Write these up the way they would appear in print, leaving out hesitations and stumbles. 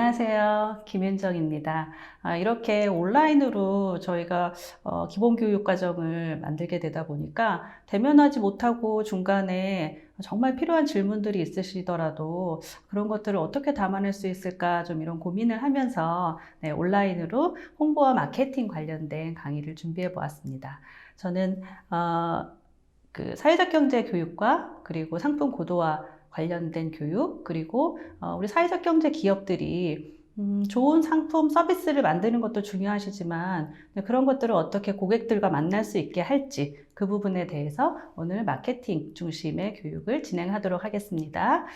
안녕하세요. 김윤정입니다. 이렇게 온라인으로 저희가 기본교육과정을 만들게 되다 보니까 대면하지 못하고 중간에 정말 필요한 질문들이 있으시더라도 그런 것들을 어떻게 담아낼 수 있을까 좀 이런 고민을 하면서 온라인으로 홍보와 마케팅 관련된 강의를 준비해 보았습니다. 저는 그 사회적 경제 교육과 그리고 상품 고도화 관련된 교육, 그리고 우리 사회적 경제 기업들이 좋은 상품, 서비스를 만드는 것도 중요하시지만 그런 것들을 어떻게 고객들과 만날 수 있게 할지 그 부분에 대해서 오늘 마케팅 중심의 교육을 진행하도록 하겠습니다.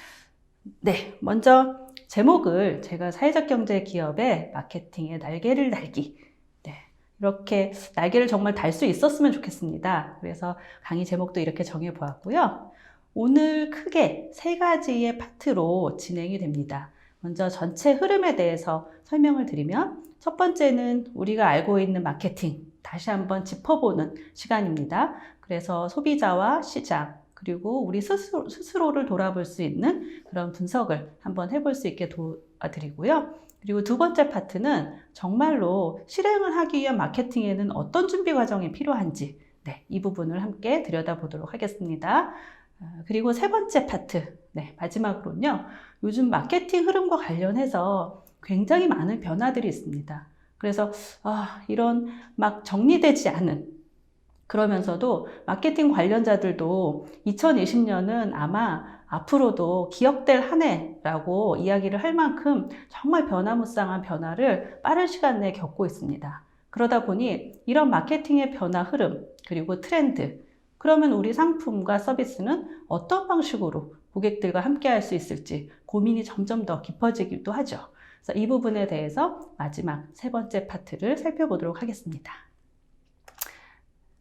네, 먼저 제목을 제가 사회적 경제 기업의 마케팅의 날개를 달기, 이렇게 날개를 정말 달 수 있었으면 좋겠습니다. 그래서 강의 제목도 이렇게 정해 보았고요. 오늘 크게 세 가지의 파트로 진행이 됩니다. 먼저 전체 흐름에 대해서 설명을 드리면 첫 번째는 우리가 알고 있는 마케팅 다시 한번 짚어보는 시간입니다. 그래서 소비자와 시장 그리고 우리 스스로를 돌아볼 수 있는 그런 분석을 한번 해볼 수 있게 도와드리고요. 그리고 두 번째 파트는 정말로 실행을 하기 위한 마케팅에는 어떤 준비 과정이 필요한지 이 부분을 함께 들여다보도록 하겠습니다. 그리고 세 번째 파트, 마지막으로는요. 요즘 마케팅 흐름과 관련해서 굉장히 많은 변화들이 있습니다. 그래서 이런 막 정리되지 않은 그러면서도 마케팅 관련자들도 2020년은 아마 앞으로도 기억될 한 해라고 이야기를 할 만큼 정말 변화무쌍한 변화를 빠른 시간 내에 겪고 있습니다. 그러다 보니 이런 마케팅의 변화 흐름 그리고 트렌드 그러면 우리 상품과 서비스는 어떤 방식으로 고객들과 함께 할 수 있을지 고민이 점점 더 깊어지기도 하죠. 그래서 이 부분에 대해서 마지막 세 번째 파트를 살펴보도록 하겠습니다.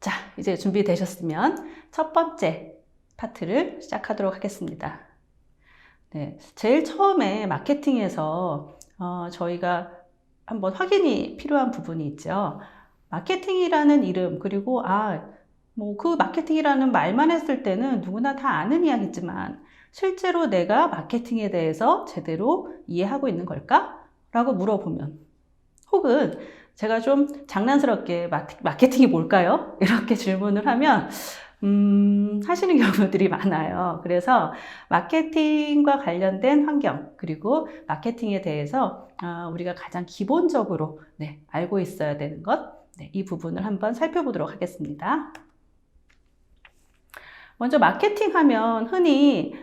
자, 이제 준비되셨으면 첫 번째 파트를 시작하도록 하겠습니다. 제일 처음에 마케팅에서 저희가 한번 확인이 필요한 부분이 있죠. 마케팅이라는 이름 그리고 그 마케팅이라는 말만 했을 때는 누구나 다 아는 이야기지만 실제로 내가 마케팅에 대해서 제대로 이해하고 있는 걸까? 라고 물어보면 혹은 제가 좀 장난스럽게 마케팅이 뭘까요? 이렇게 질문을 하면 하시는 경우들이 많아요. 그래서 마케팅과 관련된 환경 그리고 마케팅에 대해서 우리가 가장 기본적으로 알고 있어야 되는 것 이 부분을 한번 살펴보도록 하겠습니다. 먼저 마케팅 하면 흔히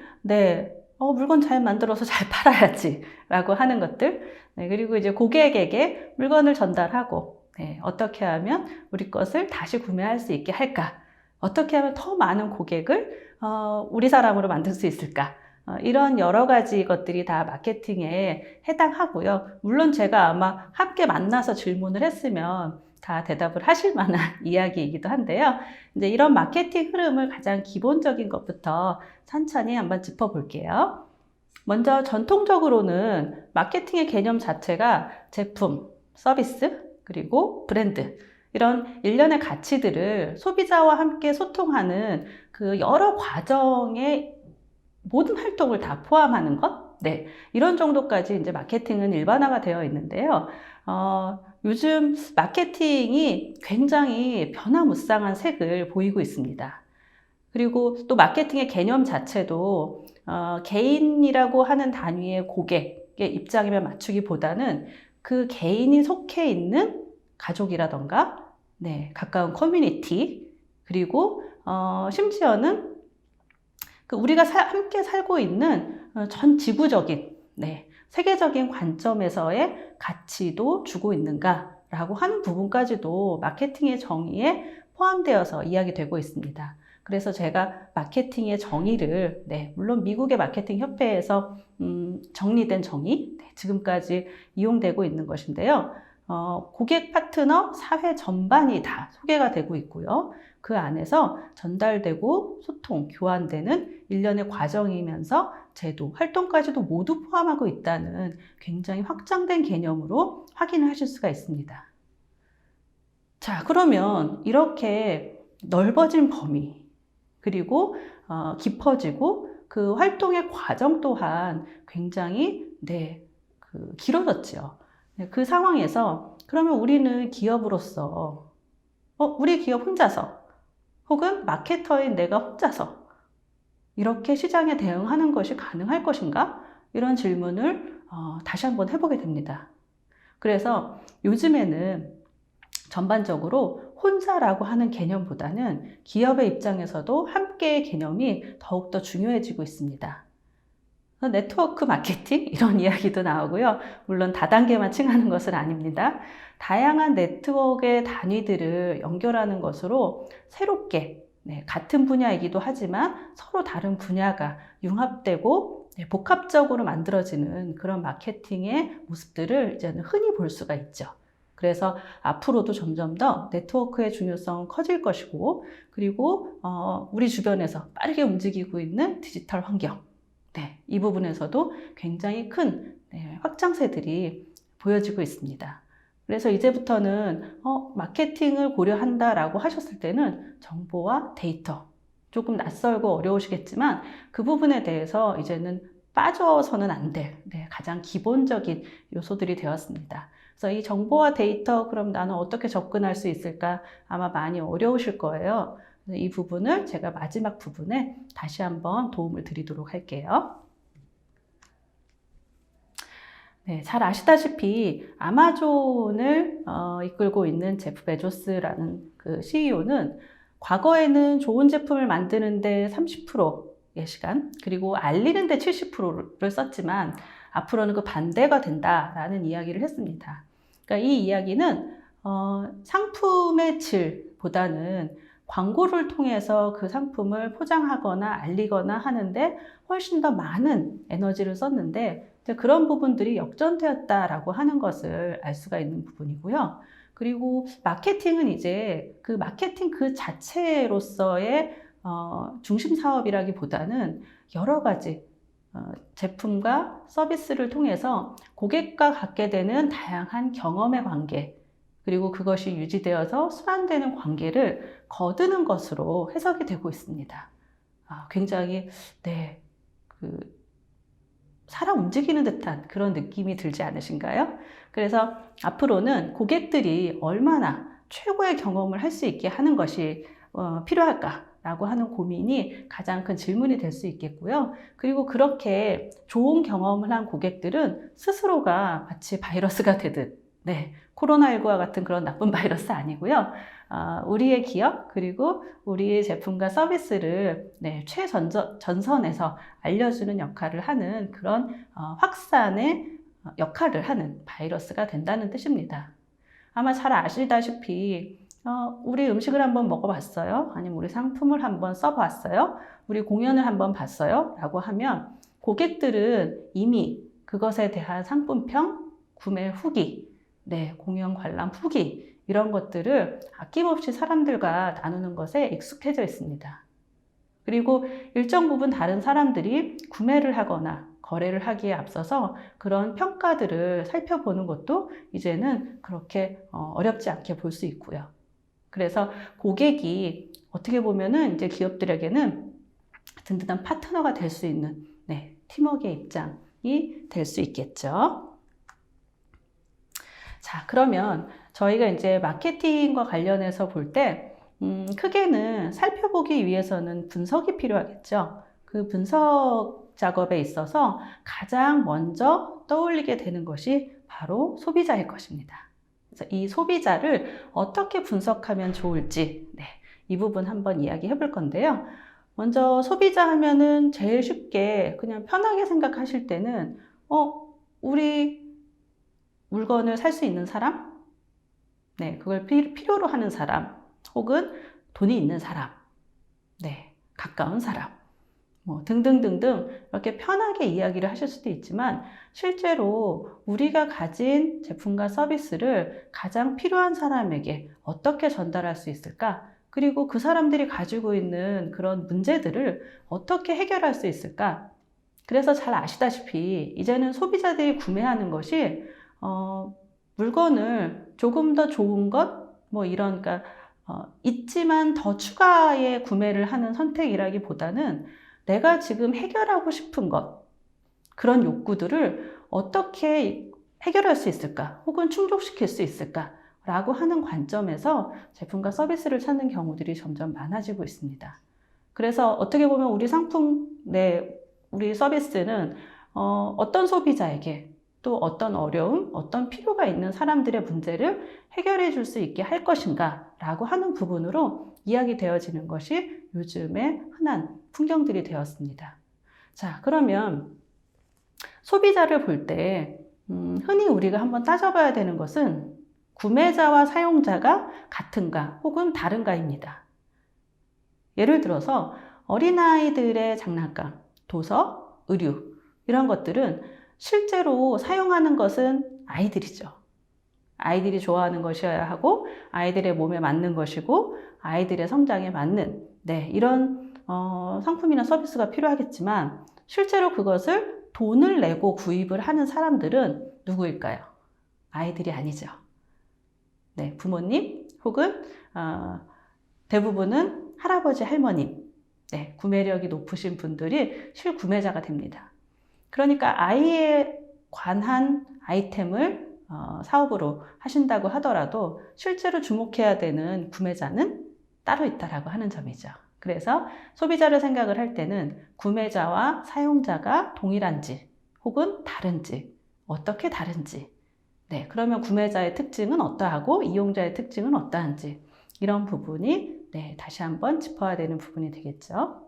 물건 잘 만들어서 잘 팔아야지 라고 하는 것들 그리고 이제 고객에게 물건을 전달하고 어떻게 하면 우리 것을 다시 구매할 수 있게 할까 어떻게 하면 더 많은 고객을 우리 사람으로 만들 수 있을까 이런 여러 가지 것들이 다 마케팅에 해당하고요. 물론 제가 아마 함께 만나서 질문을 했으면 다 대답을 하실 만한 이야기이기도 한데요. 이제 이런 마케팅 흐름을 가장 기본적인 것부터 천천히 한번 짚어볼게요. 먼저 전통적으로는 마케팅의 개념 자체가 제품, 서비스, 그리고 브랜드 이런 일련의 가치들을 소비자와 함께 소통하는 그 여러 과정의 모든 활동을 다 포함하는 것? 이런 정도까지 이제 마케팅은 일반화가 되어 있는데요. 요즘 마케팅이 굉장히 변화무쌍한 색을 보이고 있습니다. 그리고 또 마케팅의 개념 자체도 개인이라고 하는 단위의 고객의 입장이면 맞추기보다는 그 개인이 속해 있는 가족이라던가 가까운 커뮤니티 그리고 심지어는 우리가 함께 살고 있는 전 지구적인 세계적인 관점에서의 가치도 주고 있는가 라고 하는 부분까지도 마케팅의 정의에 포함되어서 이야기되고 있습니다. 그래서 제가 마케팅의 정의를 물론 미국의 마케팅 협회에서 정리된 정의 지금까지 이용되고 있는 것인데요. 고객 파트너 사회 전반이 다 소개가 되고 있고요. 그 안에서 전달되고 소통, 교환되는 일련의 과정이면서 제도, 활동까지도 모두 포함하고 있다는 굉장히 확장된 개념으로 확인을 하실 수가 있습니다. 자, 그러면 이렇게 넓어진 범위 그리고 깊어지고 그 활동의 과정 또한 굉장히 길어졌죠. 그 상황에서 그러면 우리는 기업으로서 우리 기업 혼자서 혹은 마케터인 내가 혼자서 이렇게 시장에 대응하는 것이 가능할 것인가? 이런 질문을 다시 한번 해보게 됩니다. 그래서 요즘에는 전반적으로 혼자라고 하는 개념보다는 기업의 입장에서도 함께의 개념이 더욱더 중요해지고 있습니다. 네트워크 마케팅 이런 이야기도 나오고요. 물론 다단계만 칭하는 것은 아닙니다. 다양한 네트워크의 단위들을 연결하는 것으로 새롭게 같은 분야이기도 하지만 서로 다른 분야가 융합되고 복합적으로 만들어지는 그런 마케팅의 모습들을 이제는 흔히 볼 수가 있죠. 그래서 앞으로도 점점 더 네트워크의 중요성은 커질 것이고, 그리고 우리 주변에서 빠르게 움직이고 있는 디지털 환경, 이 부분에서도 굉장히 큰 확장세들이 보여지고 있습니다. 그래서 이제부터는 마케팅을 고려한다라고 하셨을 때는 정보와 데이터, 조금 낯설고 어려우시겠지만 그 부분에 대해서 이제는 빠져서는 안 될 가장 기본적인 요소들이 되었습니다. 그래서 이 정보와 데이터, 그럼 나는 어떻게 접근할 수 있을까? 아마 많이 어려우실 거예요. 이 부분을 제가 마지막 부분에 다시 한번 도움을 드리도록 할게요. 잘 아시다시피 아마존을 이끌고 있는 제프 베조스라는 그 CEO는 과거에는 좋은 제품을 만드는데 30%의 시간, 그리고 알리는데 70%를 썼지만 앞으로는 그 반대가 된다라는 이야기를 했습니다. 그러니까 이 이야기는 상품의 질보다는 광고를 통해서 그 상품을 포장하거나 알리거나 하는데 훨씬 더 많은 에너지를 썼는데 그런 부분들이 역전되었다라고 하는 것을 알 수가 있는 부분이고요. 그리고 마케팅은 이제 그 마케팅 그 자체로서의 중심 사업이라기보다는 여러 가지 제품과 서비스를 통해서 고객과 갖게 되는 다양한 경험의 관계, 그리고 그것이 유지되어서 순환되는 관계를 거두는 것으로 해석이 되고 있습니다. 굉장히 사람 움직이는 듯한 그런 느낌이 들지 않으신가요? 그래서 앞으로는 고객들이 얼마나 최고의 경험을 할 수 있게 하는 것이 필요할까라고 하는 고민이 가장 큰 질문이 될 수 있겠고요. 그리고 그렇게 좋은 경험을 한 고객들은 스스로가 마치 바이러스가 되듯, 코로나19와 같은 그런 나쁜 바이러스 아니고요. 우리의 기업 그리고 우리의 제품과 서비스를 최전선에서 알려주는 역할을 하는 그런 확산의 역할을 하는 바이러스가 된다는 뜻입니다. 아마 잘 아시다시피 우리 음식을 한번 먹어봤어요? 아니면 우리 상품을 한번 써봤어요? 우리 공연을 한번 봤어요? 라고 하면 고객들은 이미 그것에 대한 상품평, 구매 후기, 공연 관람 후기 이런 것들을 아낌없이 사람들과 나누는 것에 익숙해져 있습니다. 그리고 일정 부분 다른 사람들이 구매를 하거나 거래를 하기에 앞서서 그런 평가들을 살펴보는 것도 이제는 그렇게 어렵지 않게 볼 수 있고요. 그래서 고객이 어떻게 보면은 이제 기업들에게는 든든한 파트너가 될 수 있는 팀워크의 입장이 될 수 있겠죠. 자, 그러면 저희가 이제 마케팅과 관련해서 볼 때 크게는 살펴보기 위해서는 분석이 필요하겠죠. 그 분석 작업에 있어서 가장 먼저 떠올리게 되는 것이 바로 소비자일 것입니다. 그래서 이 소비자를 어떻게 분석하면 좋을지 이 부분 한번 이야기해 볼 건데요. 먼저 소비자 하면은 제일 쉽게 그냥 편하게 생각하실 때는 우리 물건을 살 수 있는 사람? 그걸 필요로 하는 사람, 혹은 돈이 있는 사람, 가까운 사람, 등등등등 이렇게 편하게 이야기를 하실 수도 있지만 실제로 우리가 가진 제품과 서비스를 가장 필요한 사람에게 어떻게 전달할 수 있을까? 그리고 그 사람들이 가지고 있는 그런 문제들을 어떻게 해결할 수 있을까? 그래서 잘 아시다시피 이제는 소비자들이 구매하는 것이 물건을 조금 더 좋은 것, 그러니까 있지만 더 추가의 구매를 하는 선택이라기보다는 내가 지금 해결하고 싶은 것, 그런 욕구들을 어떻게 해결할 수 있을까? 혹은 충족시킬 수 있을까? 라고 하는 관점에서 제품과 서비스를 찾는 경우들이 점점 많아지고 있습니다. 그래서 어떻게 보면 우리 상품, 우리 서비스는 어떤 소비자에게 또 어떤 어려움, 어떤 필요가 있는 사람들의 문제를 해결해 줄 수 있게 할 것인가 라고 하는 부분으로 이야기되어지는 것이 요즘의 흔한 풍경들이 되었습니다. 자, 그러면 소비자를 볼 때 흔히 우리가 한번 따져봐야 되는 것은 구매자와 사용자가 같은가 혹은 다른가입니다. 예를 들어서 어린아이들의 장난감, 도서, 의류 이런 것들은 실제로 사용하는 것은 아이들이죠. 아이들이 좋아하는 것이어야 하고 아이들의 몸에 맞는 것이고 아이들의 성장에 맞는 이런 상품이나 서비스가 필요하겠지만 실제로 그것을 돈을 내고 구입을 하는 사람들은 누구일까요? 아이들이 아니죠. 부모님 혹은 대부분은 할아버지, 할머님, 구매력이 높으신 분들이 실구매자가 됩니다. 그러니까 아이에 관한 아이템을 사업으로 하신다고 하더라도 실제로 주목해야 되는 구매자는 따로 있다라고 하는 점이죠. 그래서 소비자를 생각을 할 때는 구매자와 사용자가 동일한지 혹은 다른지, 어떻게 다른지, 그러면 구매자의 특징은 어떠하고 이용자의 특징은 어떠한지 이런 부분이 다시 한번 짚어야 되는 부분이 되겠죠.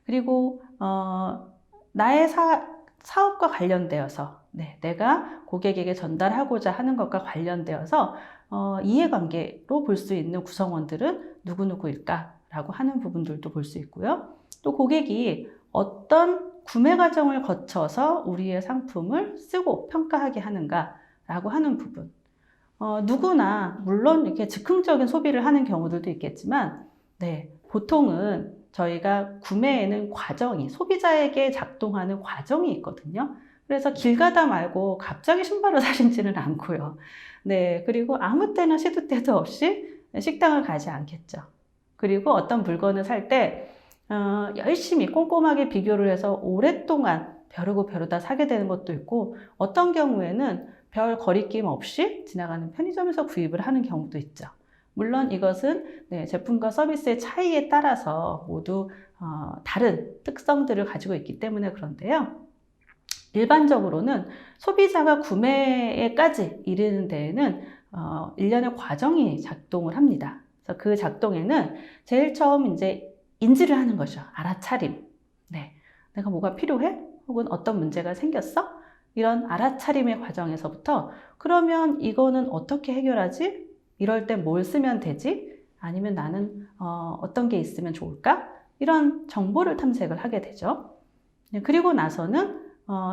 그리고 나의 사업과 관련되어서 내가 고객에게 전달하고자 하는 것과 관련되어서 이해관계로 볼 수 있는 구성원들은 누구누구일까? 라고 하는 부분들도 볼 수 있고요. 또 고객이 어떤 구매 과정을 거쳐서 우리의 상품을 쓰고 평가하게 하는가? 라고 하는 부분. 누구나 물론 이렇게 즉흥적인 소비를 하는 경우들도 있겠지만 보통은 저희가 구매에는 과정이 소비자에게 작동하는 과정이 있거든요. 그래서 길 가다 말고 갑자기 신발을 사신지는 않고요. 그리고 아무 때나 시도 때도 없이 식당을 가지 않겠죠. 그리고 어떤 물건을 살 때 열심히 꼼꼼하게 비교를 해서 오랫동안 벼르고 벼르다 사게 되는 것도 있고 어떤 경우에는 별 거리낌 없이 지나가는 편의점에서 구입을 하는 경우도 있죠. 물론 이것은 제품과 서비스의 차이에 따라서 모두 다른 특성들을 가지고 있기 때문에 그런데요. 일반적으로는 소비자가 구매에까지 이르는 데에는 일련의 과정이 작동을 합니다. 그래서 그 작동에는 제일 처음 이제 인지를 하는 거죠. 알아차림. 내가 뭐가 필요해? 혹은 어떤 문제가 생겼어? 이런 알아차림의 과정에서부터 그러면 이거는 어떻게 해결하지? 이럴 때 뭘 쓰면 되지? 아니면 나는 어떤 게 있으면 좋을까? 이런 정보를 탐색을 하게 되죠. 그리고 나서는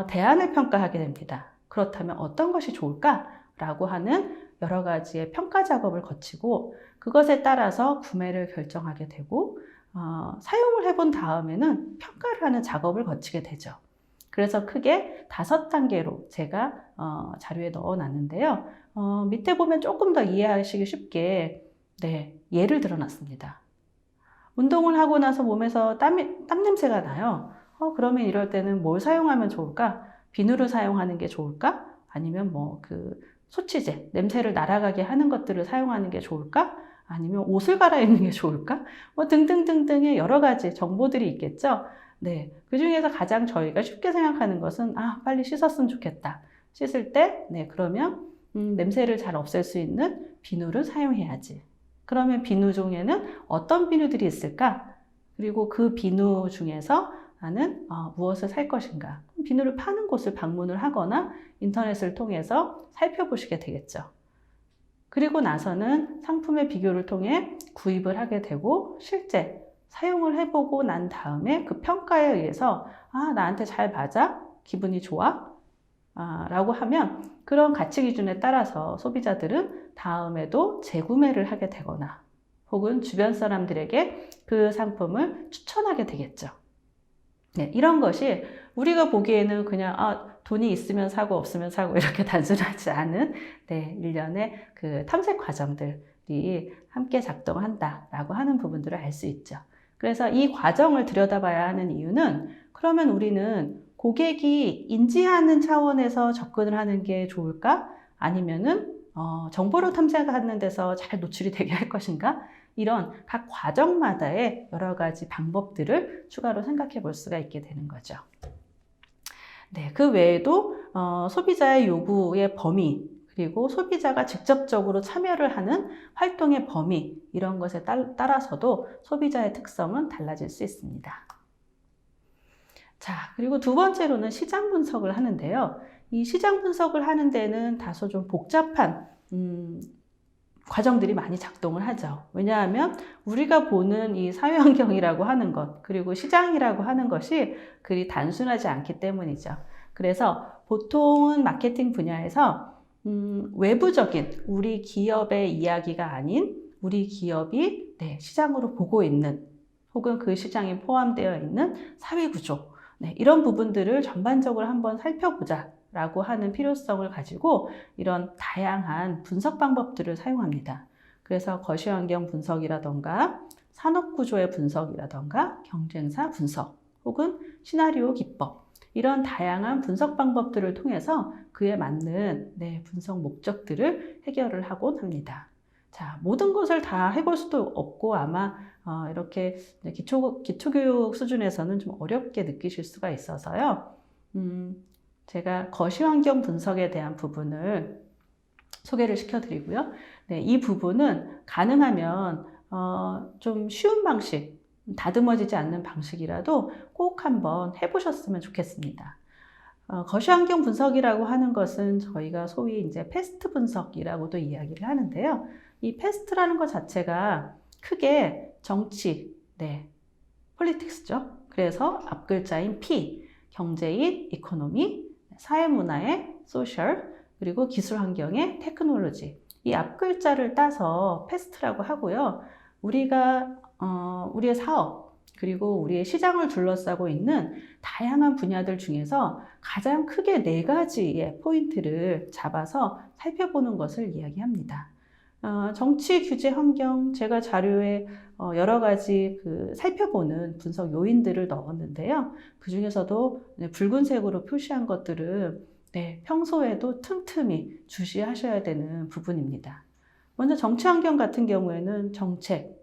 대안을 평가하게 됩니다. 그렇다면 어떤 것이 좋을까? 라고 하는 여러 가지의 평가 작업을 거치고 그것에 따라서 구매를 결정하게 되고 사용을 해본 다음에는 평가를 하는 작업을 거치게 되죠. 그래서 크게 5단계로 제가 자료에 넣어놨는데요. 밑에 보면 조금 더 이해하시기 쉽게 예를 들어놨습니다. 운동을 하고 나서 몸에서 땀 냄새가 나요. 그러면 이럴 때는 뭘 사용하면 좋을까? 비누를 사용하는 게 좋을까? 아니면 소치제, 냄새를 날아가게 하는 것들을 사용하는 게 좋을까? 아니면 옷을 갈아입는 게 좋을까? 등등등등의 여러 가지 정보들이 있겠죠? 그 중에서 가장 저희가 쉽게 생각하는 것은 빨리 씻었으면 좋겠다. 씻을 때 그러면 냄새를 잘 없앨 수 있는 비누를 사용해야지. 그러면 비누 중에는 어떤 비누들이 있을까? 그리고 그 비누 중에서 나는 무엇을 살 것인가? 비누를 파는 곳을 방문을 하거나 인터넷을 통해서 살펴보시게 되겠죠. 그리고 나서는 상품의 비교를 통해 구입을 하게 되고 실제 사용을 해보고 난 다음에 그 평가에 의해서 나한테 잘 맞아? 기분이 좋아? 라고 하면 그런 가치 기준에 따라서 소비자들은 다음에도 재구매를 하게 되거나 혹은 주변 사람들에게 그 상품을 추천하게 되겠죠. 이런 것이 우리가 보기에는 그냥 돈이 있으면 사고 없으면 사고 이렇게 단순하지 않은 일련의 그 탐색 과정들이 함께 작동한다라고 하는 부분들을 알 수 있죠. 그래서 이 과정을 들여다봐야 하는 이유는 그러면 우리는 고객이 인지하는 차원에서 접근을 하는 게 좋을까? 아니면은 정보를 탐색하는 데서 잘 노출이 되게 할 것인가? 이런 각 과정마다의 여러 가지 방법들을 추가로 생각해 볼 수가 있게 되는 거죠. 네, 그 외에도 소비자의 요구의 범위, 그리고 소비자가 직접적으로 참여를 하는 활동의 범위, 이런 것에 따라서도 소비자의 특성은 달라질 수 있습니다. 자, 그리고 두 번째로는 시장 분석을 하는데요. 이 시장 분석을 하는 데는 다소 좀 복잡한 과정들이 많이 작동을 하죠. 왜냐하면 우리가 보는 이 사회환경이라고 하는 것, 그리고 시장이라고 하는 것이 그리 단순하지 않기 때문이죠. 그래서 보통은 마케팅 분야에서 외부적인 우리 기업의 이야기가 아닌 우리 기업이 시장으로 보고 있는 혹은 그 시장에 포함되어 있는 사회구조, 이런 부분들을 전반적으로 한번 살펴보자 라고 하는 필요성을 가지고 이런 다양한 분석 방법들을 사용합니다. 그래서 거시환경 분석이라던가 산업구조의 분석이라던가 경쟁사 분석 혹은 시나리오 기법, 이런 다양한 분석 방법들을 통해서 그에 맞는 분석 목적들을 해결을 하곤 합니다. 자, 모든 것을 다 해볼 수도 없고 아마 이렇게 기초교육 수준에서는 좀 어렵게 느끼실 수가 있어서요. 제가 거시환경 분석에 대한 부분을 소개를 시켜드리고요. 이 부분은 가능하면 좀 쉬운 방식, 다듬어지지 않는 방식이라도 꼭 한번 해보셨으면 좋겠습니다. 거시환경 분석이라고 하는 것은 저희가 소위 이제 패스트 분석이라고도 이야기를 하는데요. 이 패스트라는 것 자체가 크게 정치, 폴리틱스죠. 그래서 앞글자인 P, 경제인 이코노미, 사회문화의 소셜, 그리고 기술환경의 테크놀로지, 이 앞글자를 따서 패스트라고 하고요. 우리의 사업, 그리고 우리의 시장을 둘러싸고 있는 다양한 분야들 중에서 가장 크게 4가지의 포인트를 잡아서 살펴보는 것을 이야기합니다. 정치, 규제, 환경, 제가 자료에 여러 가지 살펴보는 분석 요인들을 넣었는데요. 그 중에서도 붉은색으로 표시한 것들은 평소에도 틈틈이 주시하셔야 되는 부분입니다. 먼저 정치 환경 같은 경우에는 정책,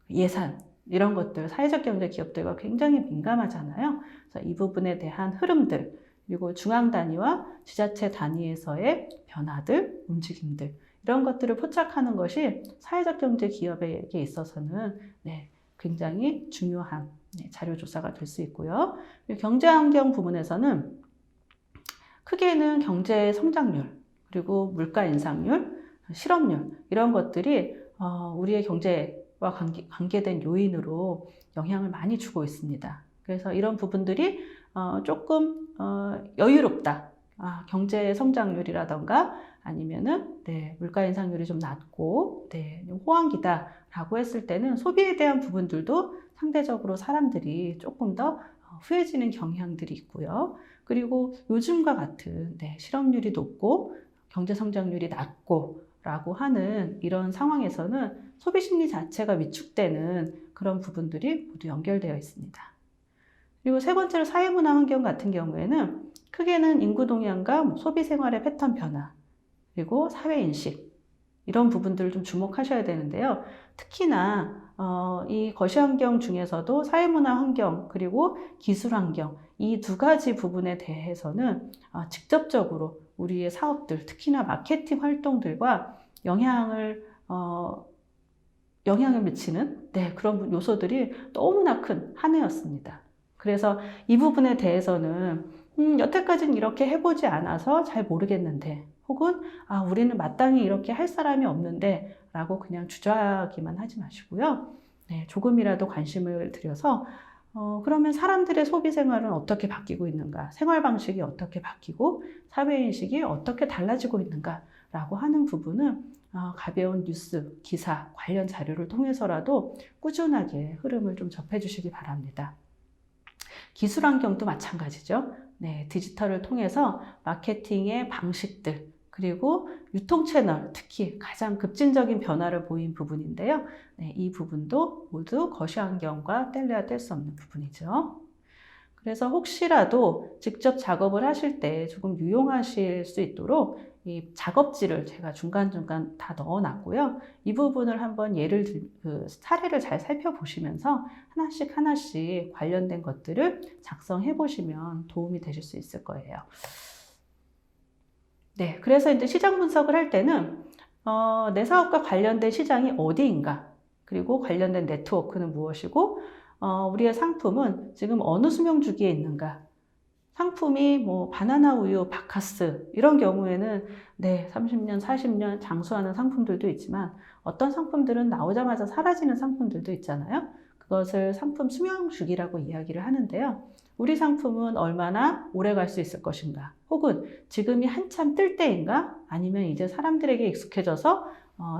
예산, 이런 것들, 사회적 경제 기업들과 굉장히 민감하잖아요. 그래서 이 부분에 대한 흐름들, 그리고 중앙 단위와 지자체 단위에서의 변화들, 움직임들, 이런 것들을 포착하는 것이 사회적 경제 기업에게 있어서는 굉장히 중요한 자료 조사가 될 수 있고요. 경제 환경 부분에서는 크게는 경제 성장률, 그리고 물가 인상률, 실업률, 이런 것들이 우리의 경제와 관계된 요인으로 영향을 많이 주고 있습니다. 그래서 이런 부분들이 조금 여유롭다. 경제 성장률이라던가 아니면은 물가 인상률이 좀 낮고 호황기다라고 했을 때는 소비에 대한 부분들도 상대적으로 사람들이 조금 더 후해지는 경향들이 있고요. 그리고 요즘과 같은 실업률이 높고 경제 성장률이 낮고 라고 하는 이런 상황에서는 소비 심리 자체가 위축되는 그런 부분들이 모두 연결되어 있습니다. 그리고 세 번째로 사회문화 환경 같은 경우에는 크게는 인구 동향과 소비 생활의 패턴 변화, 그리고 사회인식, 이런 부분들을 좀 주목하셔야 되는데요. 특히나 이 거시환경 중에서도 사회문화 환경, 그리고 기술 환경, 이 2가지 부분에 대해서는 직접적으로 우리의 사업들, 특히나 마케팅 활동들과 영향을 미치는 그런 요소들이 너무나 큰 한 해였습니다. 그래서 이 부분에 대해서는 여태까지는 이렇게 해보지 않아서 잘 모르겠는데, 혹은 우리는 마땅히 이렇게 할 사람이 없는데 라고 그냥 주저하기만 하지 마시고요. 조금이라도 관심을 들여서 그러면 사람들의 소비 생활은 어떻게 바뀌고 있는가, 생활 방식이 어떻게 바뀌고 사회인식이 어떻게 달라지고 있는가 라고 하는 부분은 가벼운 뉴스, 기사, 관련 자료를 통해서라도 꾸준하게 흐름을 좀 접해주시기 바랍니다. 기술 환경도 마찬가지죠. 디지털을 통해서 마케팅의 방식들, 그리고 유통 채널, 특히 가장 급진적인 변화를 보인 부분인데요. 이 부분도 모두 거시환경과 뗄래야 뗄 수 없는 부분이죠. 그래서 혹시라도 직접 작업을 하실 때 조금 유용하실 수 있도록 이 작업지를 제가 중간중간 다 넣어놨고요. 이 부분을 한번 사례를 잘 살펴보시면서 하나씩 하나씩 관련된 것들을 작성해 보시면 도움이 되실 수 있을 거예요. 네, 그래서 이제 시장 분석을 할 때는 내 사업과 관련된 시장이 어디인가, 그리고 관련된 네트워크는 무엇이고, 우리의 상품은 지금 어느 수명 주기에 있는가. 상품이 뭐 바나나 우유, 바카스 이런 경우에는 네, 30년, 40년 장수하는 상품들도 있지만 어떤 상품들은 나오자마자 사라지는 상품들도 있잖아요. 그것을 상품 수명 주기라고 이야기를 하는데요. 우리 상품은 얼마나 오래 갈 수 있을 것인가, 혹은 지금이 한참 뜰 때인가, 아니면 이제 사람들에게 익숙해져서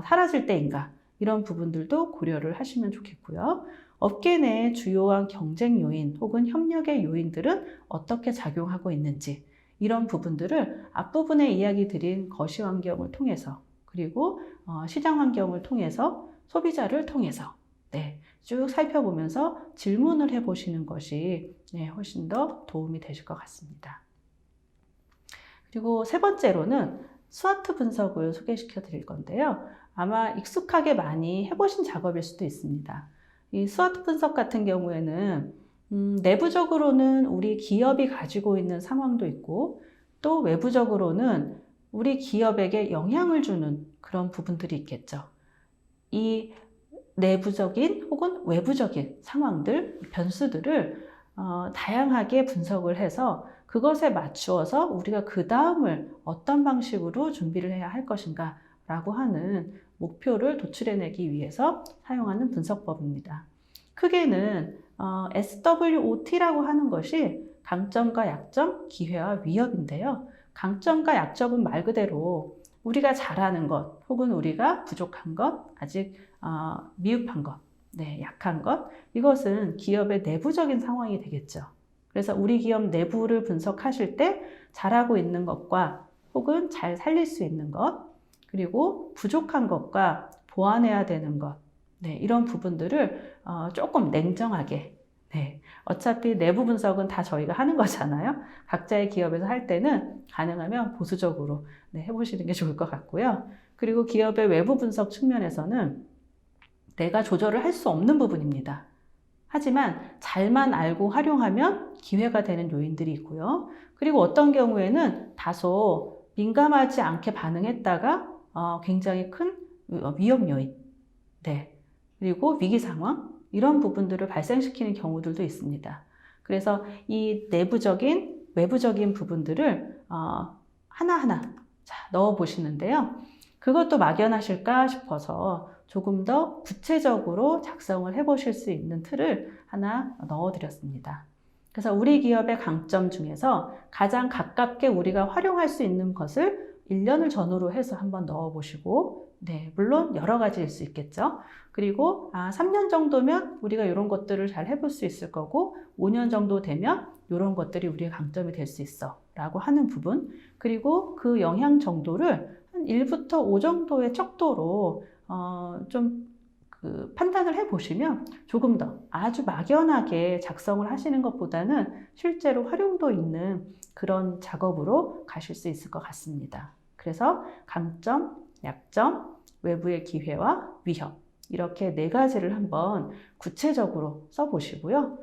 사라질 때인가, 이런 부분들도 고려를 하시면 좋겠고요. 업계 내 주요한 경쟁 요인 혹은 협력의 요인들은 어떻게 작용하고 있는지, 이런 부분들을 앞부분에 이야기 드린 거시 환경을 통해서, 그리고 시장 환경을 통해서, 소비자를 통해서 네, 쭉 살펴보면서 질문을 해보시는 것이 네, 훨씬 더 도움이 되실 것 같습니다. 그리고 세 번째로는 스와트 분석을 소개시켜 드릴 건데요. 아마 익숙하게 많이 해보신 작업일 수도 있습니다. 이 스와트 분석 같은 경우에는 내부적으로는 우리 기업이 가지고 있는 상황도 있고, 또 외부적으로는 우리 기업에게 영향을 주는 그런 부분들이 있겠죠. 이 내부적인 혹은 외부적인 상황들, 변수들을 다양하게 분석을 해서 그것에 맞추어서 우리가 그 다음을 어떤 방식으로 준비를 해야 할 것인가 라고 하는 목표를 도출해내기 위해서 사용하는 분석법입니다. 크게는 SWOT라고 하는 것이 강점과 약점, 기회와 위협인데요. 강점과 약점은 말 그대로 우리가 잘하는 것, 혹은 우리가 부족한 것, 아직 미흡한 것, 네, 약한 것, 이것은 기업의 내부적인 상황이 되겠죠. 그래서 우리 기업 내부를 분석하실 때 잘하고 있는 것과 혹은 잘 살릴 수 있는 것, 그리고 부족한 것과 보완해야 되는 것, 네, 이런 부분들을 조금 냉정하게, 네, 어차피 내부 분석은 다 저희가 하는 거잖아요. 각자의 기업에서 할 때는 가능하면 보수적으로 네, 해보시는 게 좋을 것 같고요. 그리고 기업의 외부 분석 측면에서는 내가 조절을 할 수 없는 부분입니다. 하지만 잘만 알고 활용하면 기회가 되는 요인들이 있고요. 그리고 어떤 경우에는 다소 민감하지 않게 반응했다가 굉장히 큰 위험 요인, 네, 그리고 위기 상황, 이런 부분들을 발생시키는 경우들도 있습니다. 그래서 이 내부적인, 외부적인 부분들을 하나하나 넣어 보시는데요. 그것도 막연하실까 싶어서 조금 더 구체적으로 작성을 해보실 수 있는 틀을 하나 넣어드렸습니다. 그래서 우리 기업의 강점 중에서 가장 가깝게 우리가 활용할 수 있는 것을 1년을 전후로 해서 한번 넣어보시고, 네, 물론 여러 가지일 수 있겠죠. 그리고 3년 정도면 우리가 이런 것들을 잘 해볼 수 있을 거고, 5년 정도 되면 이런 것들이 우리의 강점이 될 수 있어 라고 하는 부분, 그리고 그 영향 정도를 한 1부터 5 정도의 척도로 판단을 해보시면 조금 더 아주 막연하게 작성을 하시는 것보다는 실제로 활용도 있는 그런 작업으로 가실 수 있을 것 같습니다. 그래서 강점, 약점, 외부의 기회와 위협, 이렇게 4가지를 한번 구체적으로 써보시고요.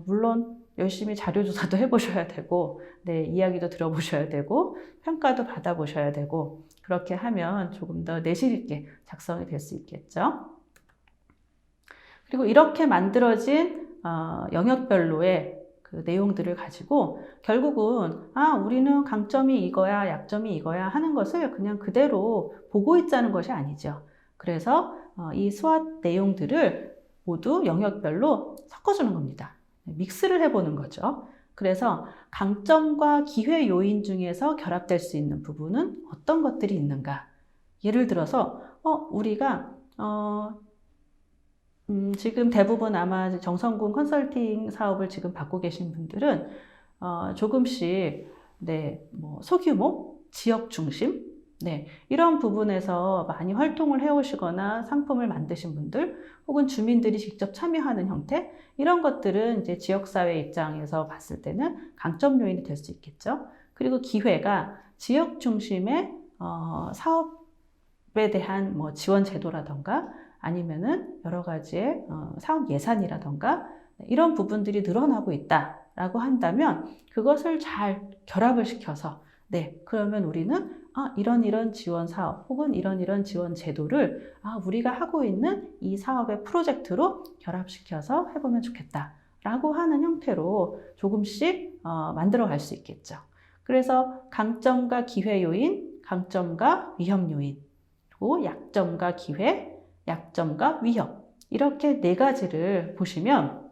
물론 열심히 자료조사도 해보셔야 되고, 네, 이야기도 들어보셔야 되고, 평가도 받아보셔야 되고, 그렇게 하면 조금 더 내실 있게 작성이 될 수 있겠죠. 그리고 이렇게 만들어진 영역별로의 그 내용들을 가지고 결국은 우리는 강점이 이거야, 약점이 이거야 하는 것을 그냥 그대로 보고 있자는 것이 아니죠. 그래서 이 스왓 내용들을 모두 영역별로 섞어주는 겁니다. 믹스를 해보는 거죠. 그래서 강점과 기회 요인 중에서 결합될 수 있는 부분은 어떤 것들이 있는가? 예를 들어서 우리가 지금 대부분 아마 정성군 컨설팅 사업을 지금 받고 계신 분들은 조금씩 네, 뭐 소규모, 지역 중심, 네, 이런 부분에서 많이 활동을 해오시거나 상품을 만드신 분들, 혹은 주민들이 직접 참여하는 형태, 이런 것들은 이제 지역사회 입장에서 봤을 때는 강점 요인이 될 수 있겠죠. 그리고 기회가 지역 중심의 사업에 대한 뭐 지원 제도라던가 아니면은 여러 가지의 사업 예산이라던가 이런 부분들이 늘어나고 있다라고 한다면 그것을 잘 결합을 시켜서 네, 그러면 우리는 이런 지원 사업 혹은 이런 지원 제도를 우리가 하고 있는 이 사업의 프로젝트로 결합시켜서 해보면 좋겠다라고 하는 형태로 조금씩 만들어 갈 수 있겠죠. 그래서 강점과 기회 요인, 강점과 위험 요인, 그리고 약점과 기회, 약점과 위험, 이렇게 네 가지를 보시면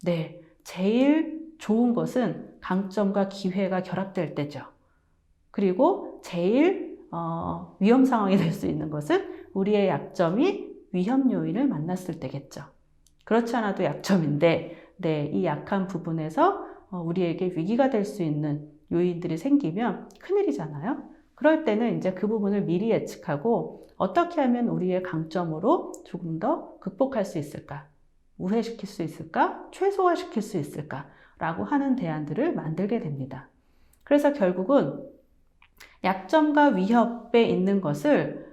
네, 제일 좋은 것은 강점과 기회가 결합될 때죠. 그리고 제일 위험 상황이 될 수 있는 것은 우리의 약점이 위험 요인을 만났을 때겠죠. 그렇지 않아도 약점인데 네, 이 약한 부분에서 우리에게 위기가 될 수 있는 요인들이 생기면 큰일이잖아요. 그럴 때는 이제 그 부분을 미리 예측하고 어떻게 하면 우리의 강점으로 조금 더 극복할 수 있을까? 우회시킬 수 있을까? 최소화시킬 수 있을까? 라고 하는 대안들을 만들게 됩니다. 그래서 결국은 약점과 위협에 있는 것을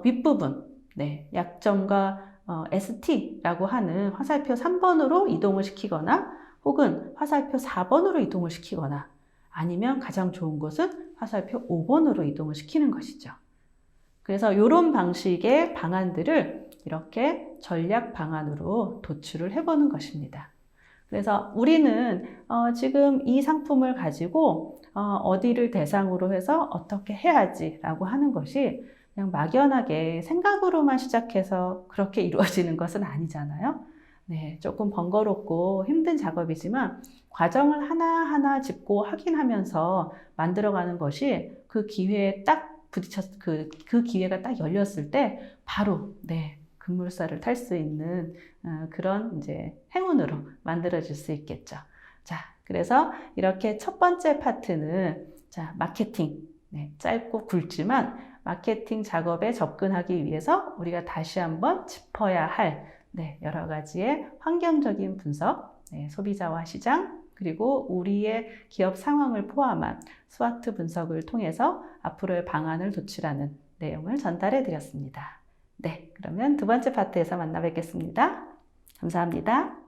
윗부분, 네, 약점과 ST라고 하는 화살표 3번으로 이동을 시키거나 혹은 화살표 4번으로 이동을 시키거나 아니면 가장 좋은 것은 화살표 5번으로 이동을 시키는 것이죠. 그래서 이런 방식의 방안들을 이렇게 전략 방안으로 도출을 해보는 것입니다. 그래서 우리는 지금 이 상품을 가지고 어디를 대상으로 해서 어떻게 해야지 라고 하는 것이 그냥 막연하게 생각으로만 시작해서 그렇게 이루어지는 것은 아니잖아요. 네, 조금 번거롭고 힘든 작업이지만 과정을 하나하나 짚고 확인하면서 만들어가는 것이 그 기회에 딱 그 기회가 딱 열렸을 때 바로 네, 급물살을 탈 수 있는 그런 이제 행운으로 만들어질 수 있겠죠. 자, 그래서 이렇게 첫 번째 파트는 자, 마케팅. 네, 짧고 굵지만 마케팅 작업에 접근하기 위해서 우리가 다시 한번 짚어야 할 네, 여러 가지의 환경적인 분석, 네, 소비자와 시장, 그리고 우리의 기업 상황을 포함한 스와트 분석을 통해서 앞으로의 방안을 도출하는 내용을 전달해 드렸습니다. 네, 그러면 두 번째 파트에서 만나 뵙겠습니다. 감사합니다.